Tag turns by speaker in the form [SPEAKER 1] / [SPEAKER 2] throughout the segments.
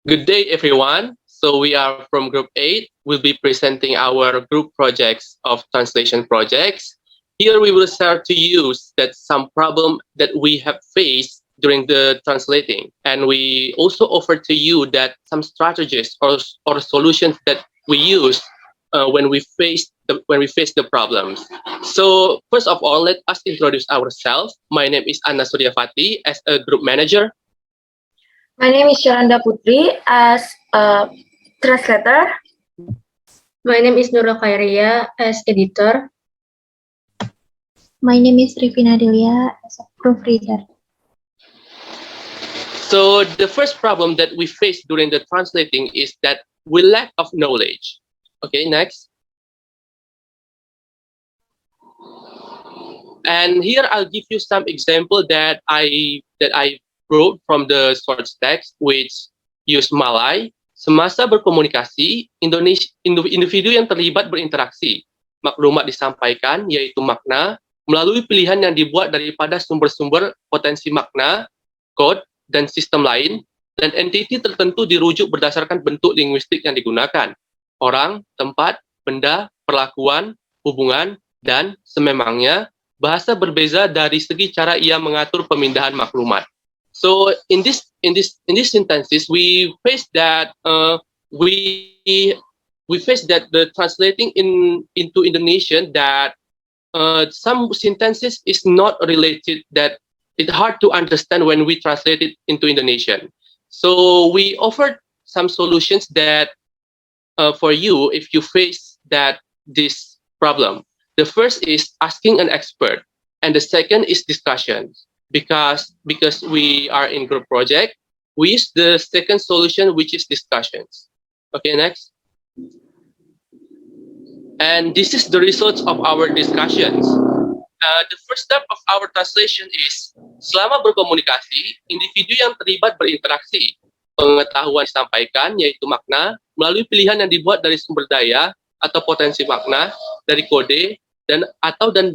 [SPEAKER 1] Good day, everyone. So we are from Group 8. We'll be presenting our group projects of translation projects. Here we will start to use that some problem that we have faced during the translating. And we also offer to you that some strategies or solutions that we use when we face the problems. So first of all, let us introduce ourselves. My name is Anna Suryafati as a group manager.
[SPEAKER 2] My name is Shalanda Putri as a translator.
[SPEAKER 3] My name is Nurul Khairia as editor.
[SPEAKER 4] My name is Rivina Delia as a proofreader.
[SPEAKER 1] So the first problem that we face during the translating is that we lack of knowledge. Okay, next. And here I'll give you some example that I wrote from the source text, which use Malay. Semasa berkomunikasi, individu yang terlibat berinteraksi. Maklumat disampaikan, yaitu makna, melalui pilihan yang dibuat daripada sumber-sumber potensi makna, kod, dan sistem lain, dan entiti tertentu dirujuk berdasarkan bentuk linguistik yang digunakan. Orang, tempat, benda, perlakuan, hubungan, dan sememangnya, bahasa berbeza dari segi cara ia mengatur pemindahan maklumat. So in this sentences, we face that we face that the translating into Indonesian that some sentences is not related, that it's hard to understand when we translate it into Indonesian. So we offered some solutions that for you if you face this problem. The first is asking an expert, and the second is discussions. Because we are in group project, we use the second solution, which is discussions. Okay, next. And this is the results of our discussions. The first step of our translation is, selama berkomunikasi, individu yang terlibat berinteraksi. Pengetahuan disampaikan, yaitu makna, melalui pilihan yang dibuat dari sumber daya atau potensi makna, dari kode, dan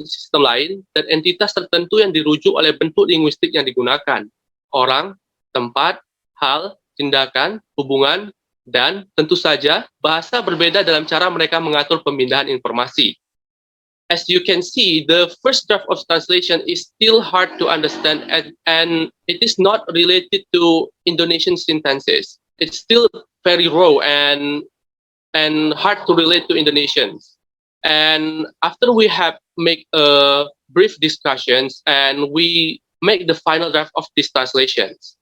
[SPEAKER 1] sistem lain, dan entitas tertentu yang dirujuk oleh bentuk linguistik yang digunakan. Orang, tempat, hal, tindakan, hubungan, dan tentu saja bahasa berbeda dalam cara mereka mengatur pemindahan informasi. As you can see, the first draft of translation is still hard to understand, and it is not related to Indonesian sentences. It's still very raw and hard to relate to Indonesians. And after we have make a brief discussions and we make the final draft of these translations.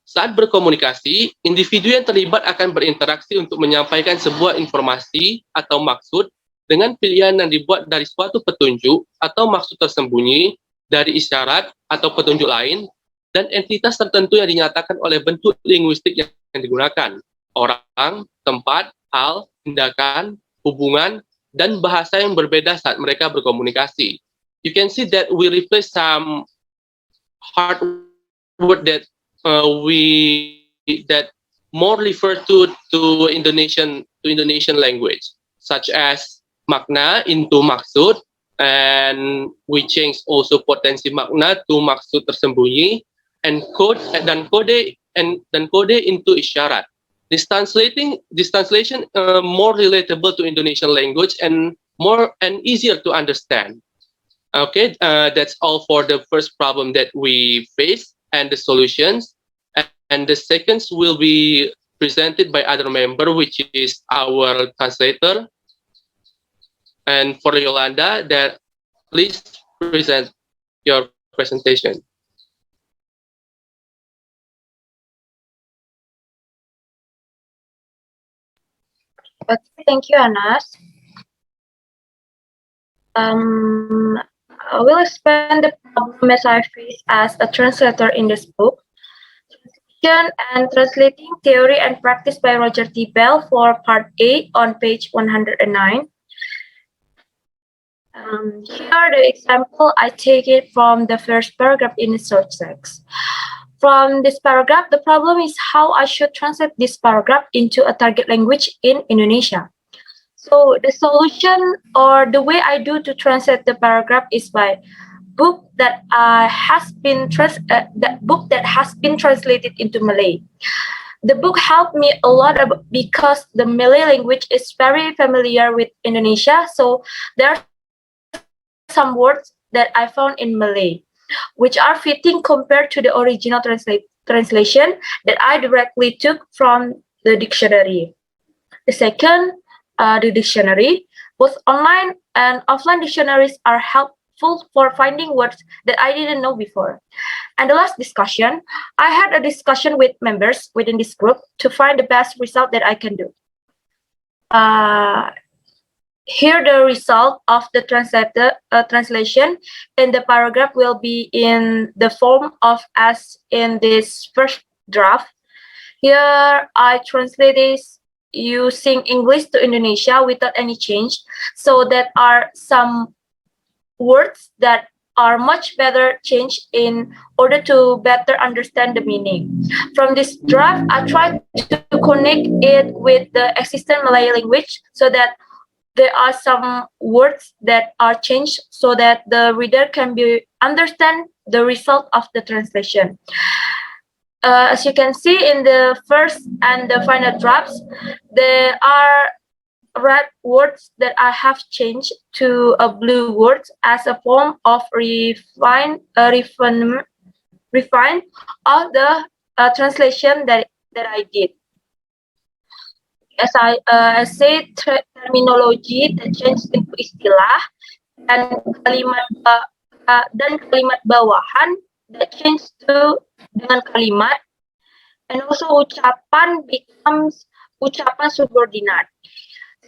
[SPEAKER 1] Saat berkomunikasi, individu yang terlibat akan berinteraksi untuk menyampaikan sebuah informasi atau maksud dengan pilihan yang dibuat dari suatu petunjuk atau maksud tersembunyi dari isyarat atau petunjuk lain dan entitas tertentu yang dinyatakan oleh bentuk linguistik yang digunakan. Orang, tempat, hal, tindakan, hubungan, dan bahasa yang berbeda saat mereka berkomunikasi. You can see that we replace some hard word that that more refer to Indonesian language, such as makna into maksud, and we change also potensi makna to maksud tersembunyi, and kode into isyarat. This translation more relatable to Indonesian language and more and easier to understand. Okay, that's all for the first problem that we face and the solutions. And the seconds will be presented by other member, which is our translator. And for Yolanda, that please present your presentation.
[SPEAKER 2] Okay, thank you, Anas. I will explain the problem as I face as a translator in this book. Translation and Translating Theory and Practice by Roger T. Bell for Part A on page 109. Here the example, I take it from the first paragraph in the source text. From this paragraph, the problem is how I should translate this paragraph into a target language in Indonesia. So the solution or the way I do to translate the paragraph is by book that has been translated into Malay. The book helped me a lot because the Malay language is very familiar with Indonesia. So there are some words that I found in Malay, which are fitting compared to the original translation that I directly took from the dictionary. The second, the dictionary. Both online and offline dictionaries are helpful for finding words that I didn't know before. And the last discussion, I had a discussion with members within this group to find the best result that I can do. Here the result of the translation in the paragraph will be in the form of as in this first draft. Here I translate this using English to Indonesia without any change. So that are some words that are much better changed in order to better understand the meaning. From this draft, I try to connect it with the existing Malay language so that there are some words that are changed so that the reader can be understand the result of the translation. As you can see in the first and the final drafts, there are red words that I have changed to a blue words as a form of refine of the translation that I did. As I say, terminologi that changed into istilah dan kalimat bawahan that changed to dengan kalimat, and also ucapan becomes ucapan subordinate.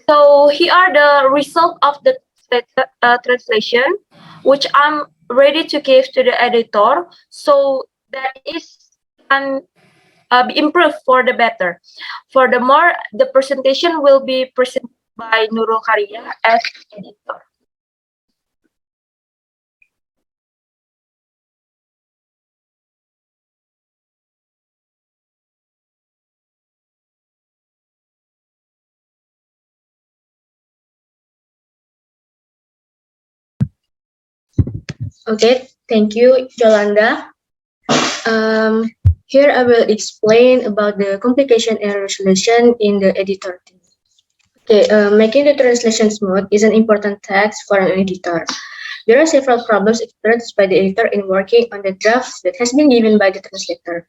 [SPEAKER 2] So here are the result of the translation, which I'm ready to give to the editor, so that is can be improved for the better. Furthermore, the presentation will be presented by Nurul Karia as editor.
[SPEAKER 3] Okay, thank you, Yolanda. Here I will explain about the complication and resolution in the editor team. Okay, making the translation smooth is an important task for an editor. There are several problems experienced by the editor in working on the draft that has been given by the translator.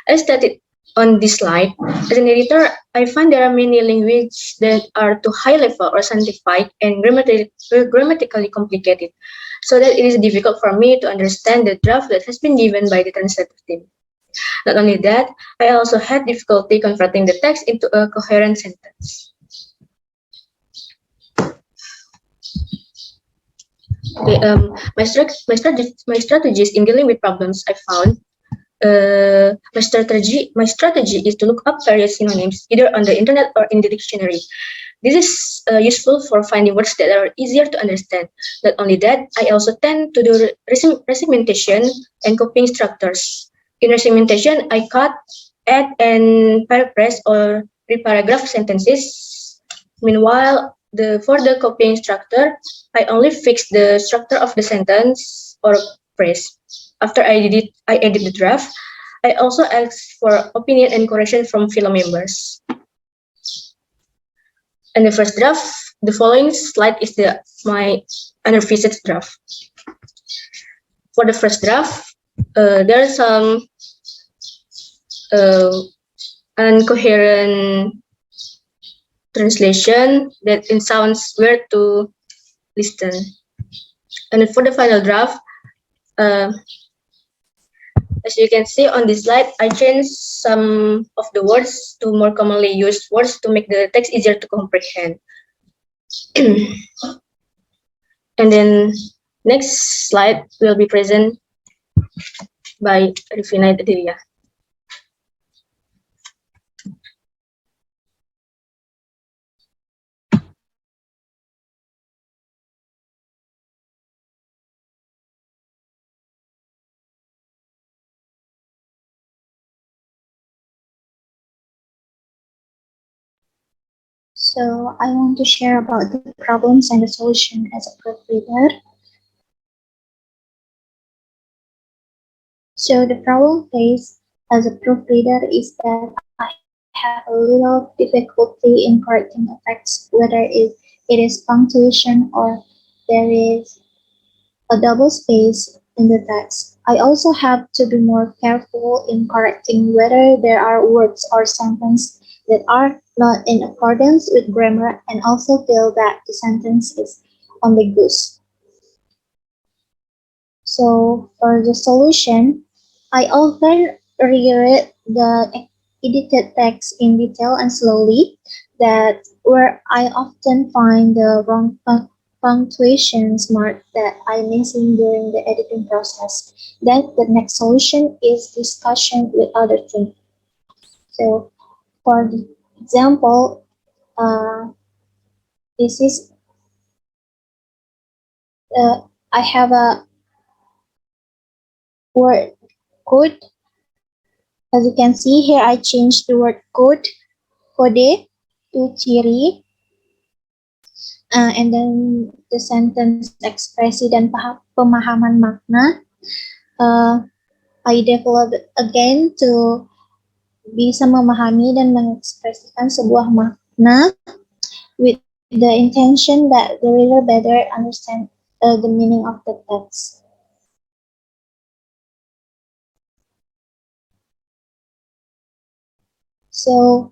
[SPEAKER 3] As stated on this slide, as an editor, I find there are many languages that are too high level or scientific and grammatically complicated, so that it is difficult for me to understand the draft that has been given by the translator team. Not only that, I also had difficulty converting the text into a coherent sentence. Okay, my strategies in dealing with problems I found. My strategy is to look up various synonyms either on the internet or in the dictionary. This is useful for finding words that are easier to understand. Not only that, I also tend to do resegmentation and copying structures. In resegmentation, I cut, add, and paraphrase or reparagraph sentences. Meanwhile, for the copying structure, I only fix the structure of the sentence or phrase. After I edit the draft, I also ask for opinion and correction from fellow members. And the first draft, the following slide is my unrevised draft. For the first draft, there are some incoherent translation that it sounds weird to listen. And for the final draft, as you can see on this slide, I changed some of the words to more commonly used words to make the text easier to comprehend. And then next slide will be present by Rifina Delia.
[SPEAKER 4] So I want to share about the problems and the solution as a proofreader. So the problem faced as a proofreader is that I have a little difficulty in correcting a text, whether it is punctuation or there is a double space in the text. I also have to be more careful in correcting whether there are words or sentences that are not in accordance with grammar and also feel that the sentence is ambiguous. So for the solution, I often reread the edited text in detail and slowly, that where I often find the wrong punctuations mark that I'm missing during the editing process. Then the next solution is discussion with other team. So for the example, this is I have a word code. As you can see here, I changed the word kode to ciri, and then the sentence ekspresi dan pemahaman makna. I developed again to bisa memahami dan mengekspresikan sebuah makna with the intention that the reader better understand the meaning of the text. So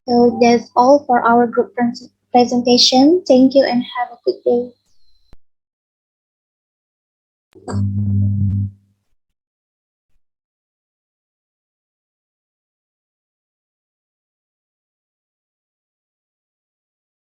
[SPEAKER 4] So that's all for our group presentation. Thank you and have a good day.